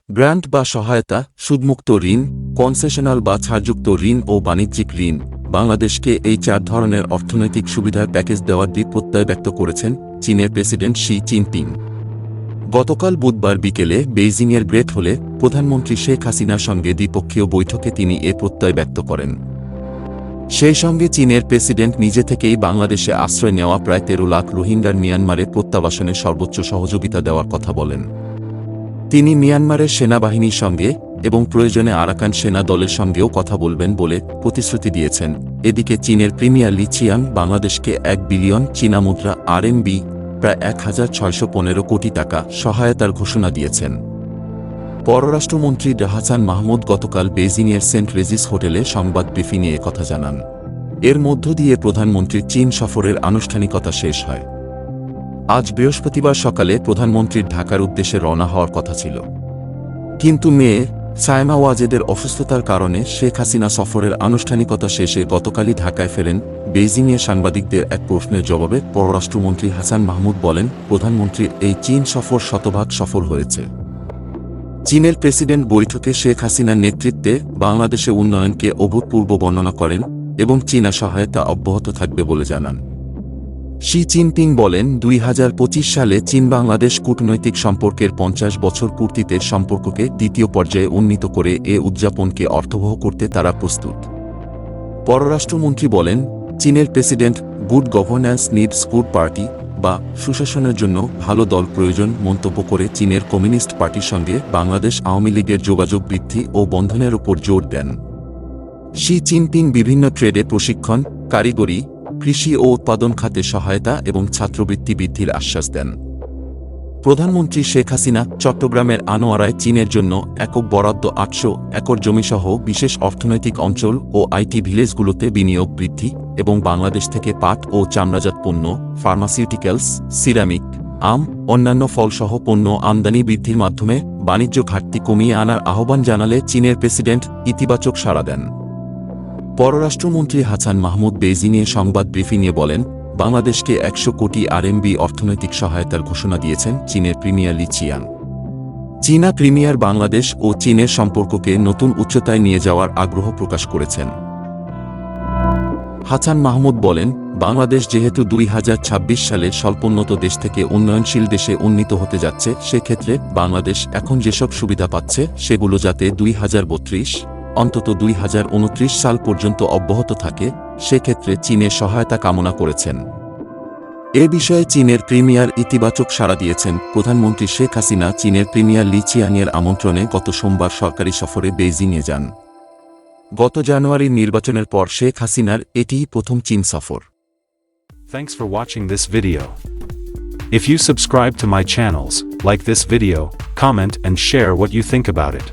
Grant বা সহায়তা, সুদমুক্ত ঋণ, কনসেশনাল বা ছাড়যুক্ত ঋণ ও বাণিজ্যিক ঋণ, বাংলাদেশকে এই 4 ধরনের অর্থনৈতিক সুবিধার প্যাকেজ দেওয়ার দিক প্রত্যয় ব্যক্ত করেছেন চীনের প্রেসিডেন্ট শি জিনপিং। গতকাল বুধবার বিকেলে বেইজিংয়ের গ্রেট হলে প্রধানমন্ত্রী শেখ হাসিনার সঙ্গে দ্বিপক্ষীয় বৈঠকে তিনি এ প্রত্যয় ব্যক্ত করেন। সেই সঙ্গে চীনের প্রেসিডেন্ট নিজে থেকেই বাংলাদেশে আশ্রয় নেওয়া প্রায় 13 লাখ রোহিঙ্গার মিয়ানমারে প্রত্যাবাসনে সর্বোচ্চ সহযোগিতা দেওয়ার কথা বলেন। তিনি মিয়ানমারের সেনাবাহিনীর সঙ্গে এবং প্রয়োজনে আরাকান সেনা দলের সঙ্গেও কথা বলবেন বলে প্রতিশ্রুতি দিয়েছেন। এদিকে চীনের প্রিমিয়ার লি চিয়াং বাংলাদেশকে 1 বিলিয়ন চীনা মুদ্রা আরএমবি প্রায় 1615 কোটি টাকা সহায়তার ঘোষণা দিয়েছেন। পররাষ্ট্রমন্ত্রী হাসান মাহমুদ গতকাল বেইজিংয়ের সেন্ট রেজিস হোটেলে সংবাদ ব্রিফিংয়ে একথা জানান। এর মধ্য দিয়ে প্রধানমন্ত্রীর চীন সফরের আনুষ্ঠানিকতা শেষ হয়। আজ বৃহস্পতিবার সকালে প্রধানমন্ত্রীর ঢাকার উদ্দেশ্যে রওনা হওয়ার কথা ছিল, কিন্তু মেয়ে সায়মা ওয়াজেদের অসুস্থতার কারণে শেখ হাসিনা সফরের আনুষ্ঠানিকতা শেষে গতকালই ঢাকায় ফেরেন। বেইজিংয়ে সাংবাদিকদের এক প্রশ্নের জবাবে পররাষ্ট্রমন্ত্রী হাসান মাহমুদ বলেন, প্রধানমন্ত্রীর এই চীন সফর শতভাগ সফল হয়েছে। চীনের প্রেসিডেন্ট বৈঠকে শেখ হাসিনার নেতৃত্বে বাংলাদেশে উন্নয়নকে অভূতপূর্ব বর্ণনা করেন এবং চীনা সহায়তা অব্যাহত থাকবে বলে জানান। শি জিনপিং বলেন, 2025 সালে চীন বাংলাদেশ কূটনৈতিক সম্পর্কের 50 বছর পূর্তিতে সম্পর্ককে দ্বিতীয় পর্যায়ে উন্নীত করে এ উদযাপনকে অর্থবহ করতে তারা প্রস্তুত। পররাষ্ট্রমন্ত্রী বলেন, চীনের president good governance needs good party বা সুশাসনের জন্য ভালো দল প্রয়োজন মন্তব্য করে চীনের কমিউনিস্ট পার্টির সঙ্গে বাংলাদেশ আওয়ামী লীগের যোগাযোগ বৃদ্ধি ও বন্ধনের উপর জোর দেন। শি জিনপিং বিভিন্ন ট্রেডে প্রশিক্ষণ, কারিগরি, কৃষি ও উৎপাদন খাতে সহায়তা এবং ছাত্রবৃত্তি বৃদ্ধির আশ্বাস দেন। প্রধানমন্ত্রী শেখ হাসিনা চট্টগ্রামের আনোয়ারায় চীনের জন্য একক বরাদ্দ 800 একর জমিসহ বিশেষ অর্থনৈতিক অঞ্চল ও আইটি ভিলেজগুলোতে বিনিয়োগ বৃদ্ধি এবং বাংলাদেশ থেকে পাট ও চামড়াজাত পণ্য, ফার্মাসিউটিক্যালস, সিরামিক, আম, অন্যান্য ফলসহ পণ্য আমদানি বৃদ্ধির মাধ্যমে বাণিজ্য ঘাটতি কমিয়ে আনার আহ্বান জানালে চীনের প্রেসিডেন্ট ইতিবাচক সাড়া দেন। পররাষ্ট্রমন্ত্রী হাসান মাহমুদ বেইজিংয়ে সংবাদ ব্রিফিংয়ে বলেন, বাংলাদেশকে 100 কোটি আরএমবি অর্থনৈতিক সহায়তার ঘোষণা দিয়েছেন চীনের প্রিমিয়ার লি চিয়াং। চীনা প্রিমিয়ার বাংলাদেশ ও চীনের সম্পর্ককে নতুন উচ্চতায় নিয়ে যাওয়ার আগ্রহ প্রকাশ করেছেন। হাসান মাহমুদ বলেন, বাংলাদেশ যেহেতু 2026 সালে স্বল্পোন্নত দেশ থেকে উন্নয়নশীল দেশে উন্নীত হতে যাচ্ছে, সেক্ষেত্রে বাংলাদেশ এখন যেসব সুবিধা পাচ্ছে সেগুলো যাতে 2032 অন্তত 2029 সাল পর্যন্ত অব্যাহত থাকে, সেক্ষেত্রে চীনের সহায়তা কামনা করেছেন। এ বিষয়ে চীনের প্রিমিয়ার ইতিবাচক সাড়া দিয়েছেন। প্রধানমন্ত্রী শেখ হাসিনা চীনের প্রিমিয়ার লি চিয়াংয়ের আমন্ত্রণে গত সোমবার সরকারি সফরে বেইজিংয়ে যান। গত জানুয়ারির নির্বাচনের পর শেখ হাসিনার এটিই প্রথম চীন সফর। Thanks for watching this video. If you subscribe to my channels, like this video, comment and share what you think about it.